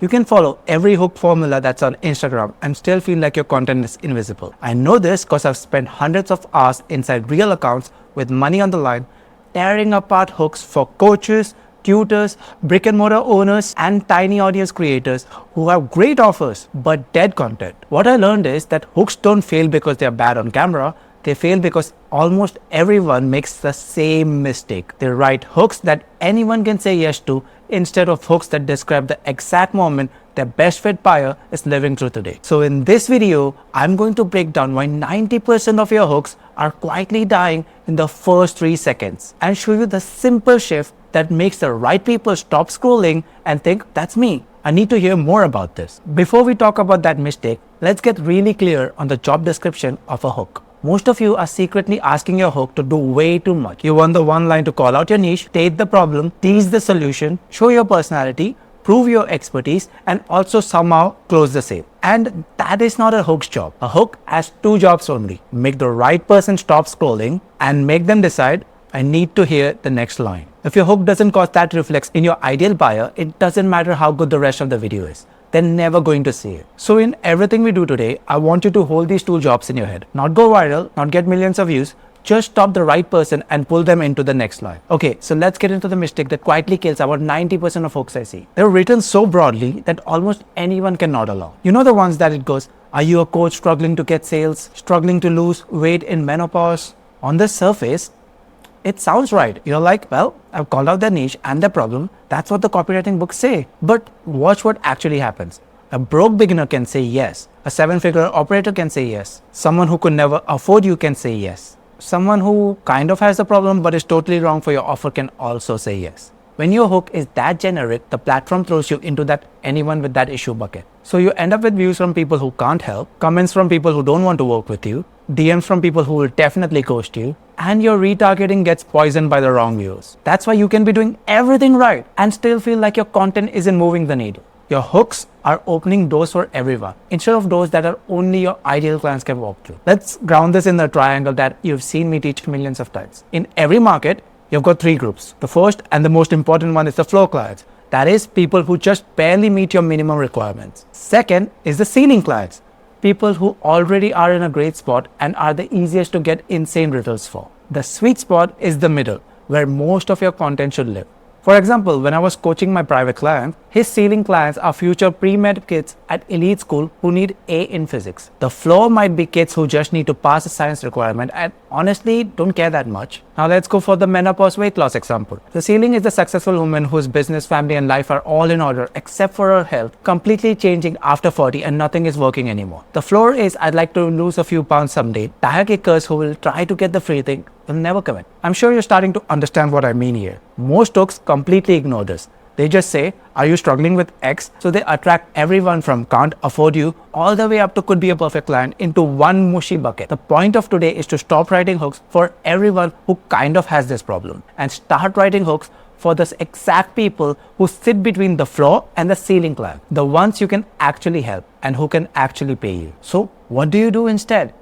You can follow every hook formula that's on Instagram and still feel like your content is invisible. I know this because I've spent hundreds of hours inside real accounts with money on the line, tearing apart hooks for coaches, tutors, brick and mortar owners, and tiny audience creators who have great offers but dead content. What I learned is that hooks don't fail because they're bad on camera. They fail because almost everyone makes the same mistake. They write hooks that anyone can say yes to instead of hooks that describe the exact moment their best fit buyer is living through today. So in this video, I'm going to break down why 90% of your hooks are quietly dying in the first 3 seconds and show you the simple shift that makes the right people stop scrolling and think, that's me. I need to hear more about this. Before we talk about that mistake, let's get really clear on the job description of a hook. Most of you are secretly asking your hook to do way too much. You want the one line to call out your niche, state the problem, tease the solution, show your personality, prove your expertise, and also somehow close the sale. And that is not a hook's job. A hook has 2 jobs only. Make the right person stop scrolling and make them decide, I need to hear the next line. If your hook doesn't cause that reflex in your ideal buyer, it doesn't matter how good the rest of the video is. They're never going to see it. So in everything we do today, I want you to hold these 2 jobs in your head. Not go viral, not get millions of views, just stop the right person and pull them into the next line. Okay, so let's get into the mistake that quietly kills about 90% of hooks I see. They're written so broadly that almost anyone can nod along. You know the ones that it goes, are you a coach struggling to get sales, struggling to lose weight in menopause? On the surface, it sounds right. You're like, well, I've called out their niche and their problem. That's what the copywriting books say. But watch what actually happens. A broke beginner can say yes. A 7-figure operator can say yes. Someone who could never afford you can say yes. Someone who kind of has a problem but is totally wrong for your offer can also say yes. When your hook is that generic, the platform throws you into that anyone with that issue bucket. So you end up with views from people who can't help, comments from people who don't want to work with you, DMs from people who will definitely ghost you, and your retargeting gets poisoned by the wrong views. That's why you can be doing everything right and still feel like your content isn't moving the needle. Your hooks are opening doors for everyone instead of doors that are only your ideal clients can walk through. Let's ground this in the triangle that you've seen me teach millions of times. In every market, you've got 3 groups. The first and the most important one is the floor clients. That is people who just barely meet your minimum requirements. Second is the ceiling clients. People who already are in a great spot and are the easiest to get insane results for. The sweet spot is the middle, where most of your content should live. For example, when I was coaching my private client, his ceiling clients are future pre-med kids at elite school who need A in physics. The floor might be kids who just need to pass a science requirement and honestly don't care that much. Now let's go for the menopause weight loss example. The ceiling is the successful woman whose business, family and life are all in order except for her health, completely changing after 40 and nothing is working anymore. The floor is I'd like to lose a few pounds someday. Tire kickers who will try to get the free thing will never commit. I'm sure you're starting to understand what I mean here. Most hooks completely ignore this. They just say, are you struggling with X? So they attract everyone from can't afford you all the way up to could be a perfect client into one mushy bucket. The point of today is to stop writing hooks for everyone who kind of has this problem and start writing hooks for the exact people who sit between the floor and the ceiling client. The ones you can actually help and who can actually pay you. So what do you do instead?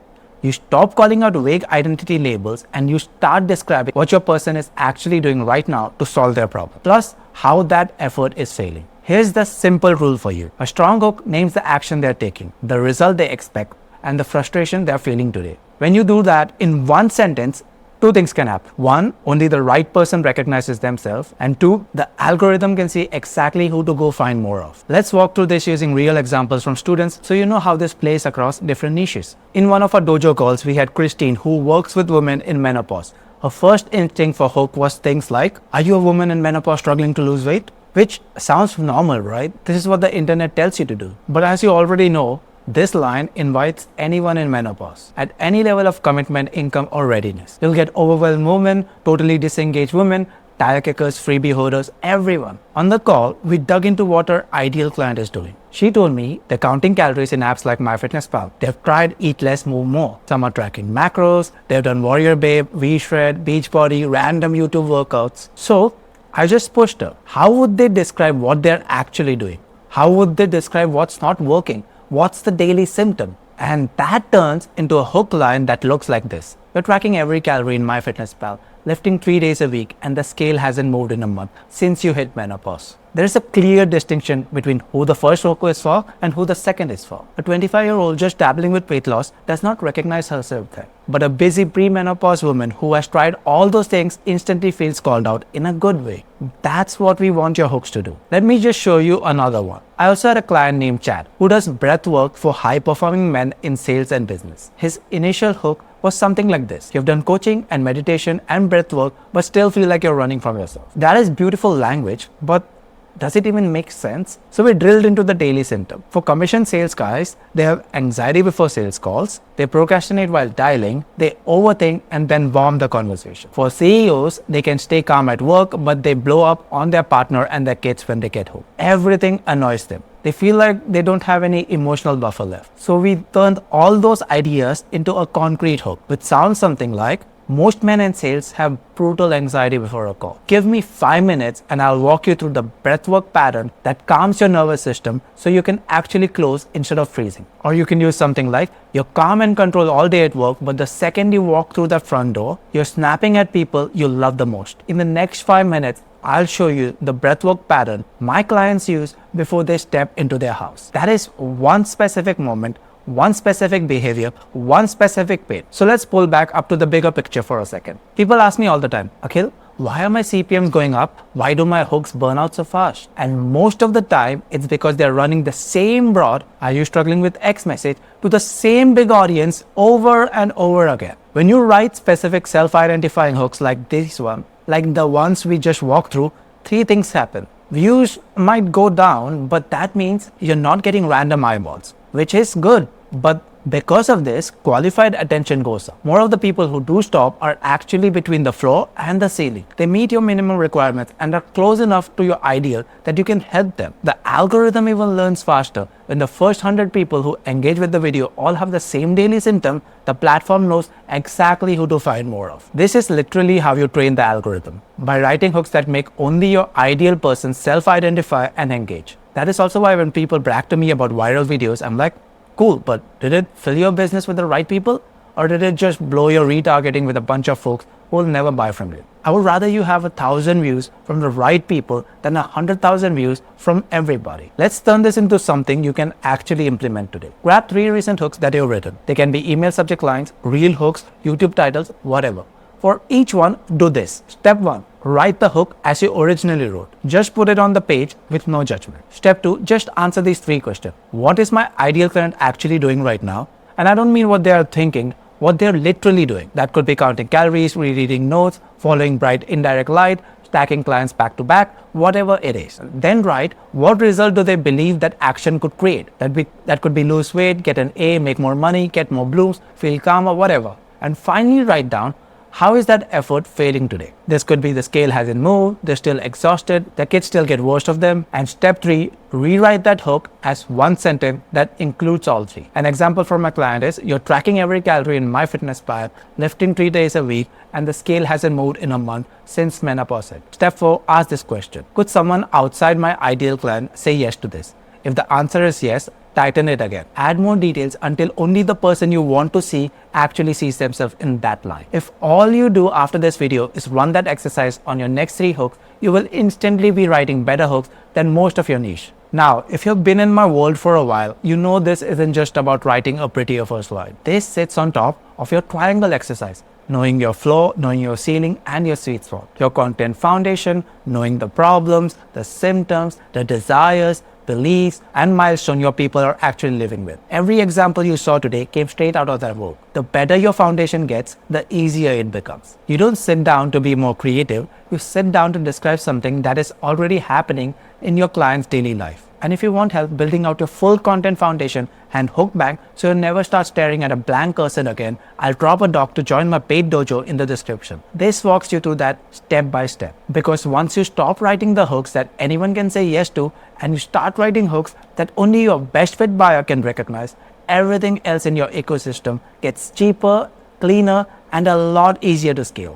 You stop calling out vague identity labels and you start describing what your person is actually doing right now to solve their problem. Plus, how that effort is failing. Here's the simple rule for you. A strong hook names the action they're taking, the result they expect, and the frustration they're feeling today. When you do that in one sentence, 2 things can happen. 1, only the right person recognizes themselves. And 2, the algorithm can see exactly who to go find more of. Let's walk through this using real examples from students so you know how this plays across different niches. In one of our dojo calls, we had Christine who works with women in menopause. Her first instinct for hook was things like, are you a woman in menopause struggling to lose weight? Which sounds normal, right? This is what the internet tells you to do. But as you already know, this line invites anyone in menopause at any level of commitment, income or readiness. You'll get overwhelmed women, totally disengaged women, tire kickers, freebie hoarders, everyone. On the call, we dug into what our ideal client is doing. She told me they're counting calories in apps like MyFitnessPal. They've tried Eat Less, Move More. Some are tracking macros. They've done Warrior Babe, V-Shred, Beachbody, random YouTube workouts. So I just pushed her. How would they describe what they're actually doing? How would they describe what's not working? What's the daily symptom? And that turns into a hook line that looks like this. You're tracking every calorie in MyFitnessPal, lifting 3 days a week, and the scale hasn't moved in a month since you hit menopause. There's a clear distinction between who the first hook is for and who the second is for. A 25-year-old just dabbling with weight loss does not recognize herself there. But a busy premenopause woman who has tried all those things instantly feels called out in a good way. That's what we want your hooks to do. Let me just show you another one. I also had a client named Chad who does breath work for high-performing men in sales and business. His initial hook was something like this. You've done coaching and meditation and breath work, but still feel like you're running from yourself. That is beautiful language, but does it even make sense? So we drilled into the daily symptom. For commission sales guys, they have anxiety before sales calls, they procrastinate while dialing, they overthink and then bomb the conversation. For CEOs, they can stay calm at work, but they blow up on their partner and their kids when they get home. Everything annoys them. They feel like they don't have any emotional buffer left. So we turned all those ideas into a concrete hook, which sounds something like, most men in sales have brutal anxiety before a call. Give me 5 minutes and I'll walk you through the breathwork pattern that calms your nervous system so you can actually close instead of freezing. Or you can use something like, you're calm and control all day at work, but the second you walk through the front door, you're snapping at people you love the most. In the next 5 minutes, I'll show you the breathwork pattern my clients use before they step into their house. That is one specific moment, one specific behavior, one specific pain. So let's pull back up to the bigger picture for a second. People ask me all the time, Akhil, why are my CPMs going up? Why do my hooks burn out so fast? And most of the time, it's because they're running the same broad, are you struggling with X message, to the same big audience over and over again. When you write specific self-identifying hooks like this one, like the ones we just walked through, 3 things happen. Views might go down, but that means you're not getting random eyeballs, which is good. But because of this, qualified attention goes up. More of the people who do stop are actually between the floor and the ceiling. They meet your minimum requirements and are close enough to your ideal that you can help them. The algorithm even learns faster. When the first 100 people who engage with the video all have the same daily symptom, the platform knows exactly who to find more of. This is literally how you train the algorithm, by writing hooks that make only your ideal person self-identify and engage. That is also why when people brag to me about viral videos, I'm like, cool, but did it fill your business with the right people? Or did it just blow your retargeting with a bunch of folks who will never buy from you? I would rather you have 1,000 views from the right people than 100,000 views from everybody. Let's turn this into something you can actually implement today. Grab 3 recent hooks that you've written. They can be email subject lines, reel hooks, YouTube titles, whatever. For each one, do this. Step 1. Write the hook as you originally wrote. Just put it on the page with no judgment. Step 2. Just answer these 3 questions. What is my ideal client actually doing right now? And I don't mean what they are thinking, what they're literally doing. That could be counting calories, rereading notes, following bright indirect light, stacking clients back to back, whatever it is. Then write, what result do they believe that action could create? That could be lose weight, get an A, make more money, get more blooms, feel calmer, whatever. And finally write down, how is that effort failing today? This could be the scale hasn't moved, they're still exhausted, the kids still get worst of them. And step 3, rewrite that hook as one sentence that includes all 3. An example from my client is, you're tracking every calorie in MyFitnessPal, lifting 3 days a week, and the scale hasn't moved in a month since menopause hit. Step 4, ask this question. Could someone outside my ideal client say yes to this? If the answer is yes, tighten it again. Add more details until only the person you want to see actually sees themselves in that line. If all you do after this video is run that exercise on your next 3 hooks, you will instantly be writing better hooks than most of your niche. Now, if you've been in my world for a while, you know this isn't just about writing a prettier first line. This sits on top of your triangle exercise. Knowing your flow, knowing your ceiling and your sweet spot. Your content foundation, knowing the problems, the symptoms, the desires, beliefs, and milestone your people are actually living with. Every example you saw today came straight out of that work. The better your foundation gets, the easier it becomes. You don't sit down to be more creative, you sit down to describe something that is already happening in your client's daily life. And if you want help building out your full content foundation and hook bank so you never start staring at a blank cursor again, I'll drop a doc to join my paid dojo in the description. This walks you through that step by step. Because once you stop writing the hooks that anyone can say yes to and you start writing hooks that only your best fit buyer can recognize, everything else in your ecosystem gets cheaper, cleaner, and a lot easier to scale.